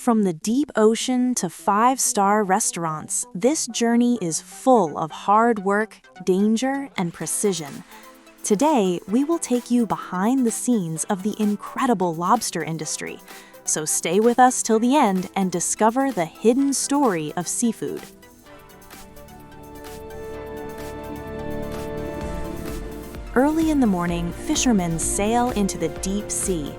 From the deep ocean to five-star restaurants, this journey is full of hard work, danger, and precision. Today, we will take you behind the scenes of the incredible lobster industry. So stay with us till the end and discover the hidden story of seafood. Early in the morning, fishermen sail into the deep sea.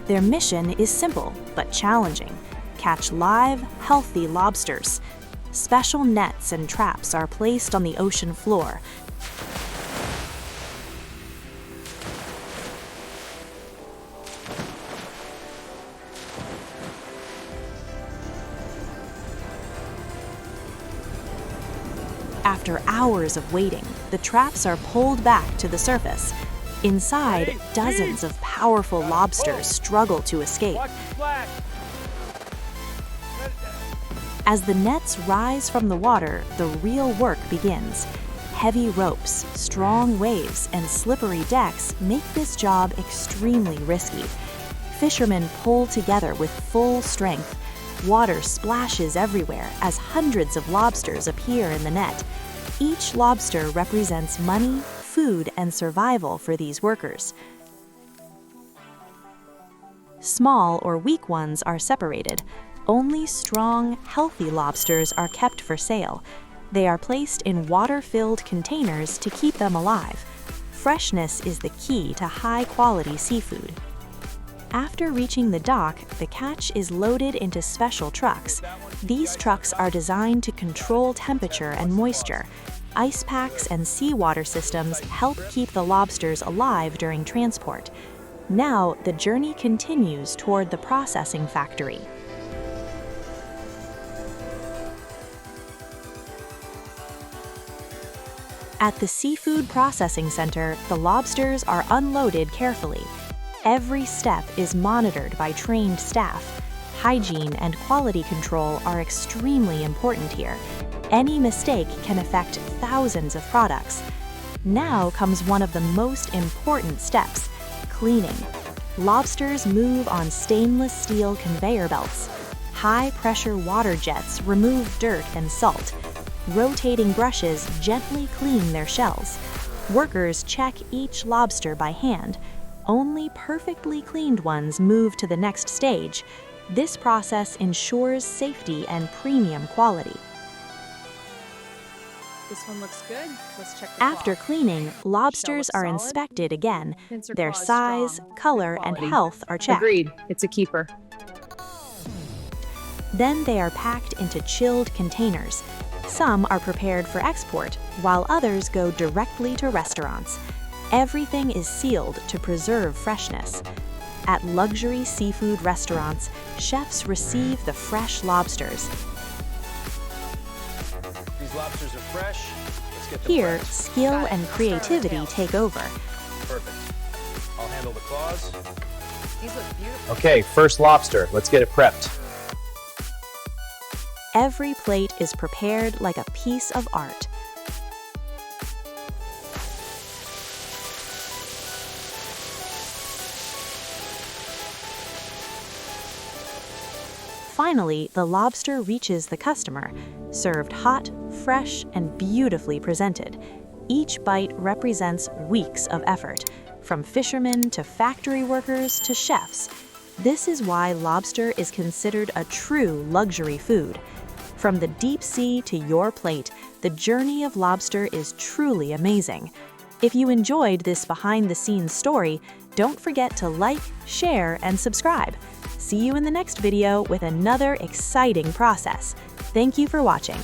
Their mission is simple but challenging: catch live, healthy lobsters. Special nets and traps are placed on the ocean floor. After hours of waiting, the traps are pulled back to the surface. Inside, dozens of powerful lobsters struggle to escape. As the nets rise from the water, the real work begins. Heavy ropes, strong waves, and slippery decks make this job extremely risky. Fishermen pull together with full strength. Water splashes everywhere as hundreds of lobsters appear in the net. Each lobster represents money, food, and survival for these workers. Small or weak ones are separated. Only strong, healthy lobsters are kept for sale. They are placed in water-filled containers to keep them alive. Freshness is the key to high-quality seafood. After reaching the dock, the catch is loaded into special trucks. These trucks are designed to control temperature and moisture. Ice packs and seawater systems help keep the lobsters alive during transport. Now, the journey continues toward the processing factory. At the Seafood Processing Center, the lobsters are unloaded carefully. Every step is monitored by trained staff. Hygiene and quality control are extremely important here. Any mistake can affect thousands of products. Now comes one of the most important steps: cleaning. Lobsters move on stainless steel conveyor belts. High-pressure water jets remove dirt and salt. Rotating brushes gently clean their shells. Workers check each lobster by hand. Only perfectly cleaned ones move to the next stage. This process ensures safety and premium quality. This one looks good. Let's check the After claw. cleaning, lobsters Shell are looks solid. inspected again. Pincer Their claw is size, strong. color, and Quality. health are checked. Agreed. It's a keeper. Then they are packed into chilled containers. Some are prepared for export, while others go directly to restaurants. Everything is sealed to preserve freshness. At luxury seafood restaurants, chefs receive the fresh lobsters. These lobsters are fresh. Let's get them Here, prepped. skill and creativity take over. Perfect. I'll handle the claws. These look beautiful. Okay, first lobster. Let's get it prepped. Every plate is prepared like a piece of art. Finally, the lobster reaches the customer, served hot, fresh, and beautifully presented. Each bite represents weeks of effort, from fishermen to factory workers to chefs. This is why lobster is considered a true luxury food. From the deep sea to your plate, the journey of lobster is truly amazing. If you enjoyed this behind-the-scenes story, don't forget to like, share, and subscribe. See you in the next video with another exciting process. Thank you for watching.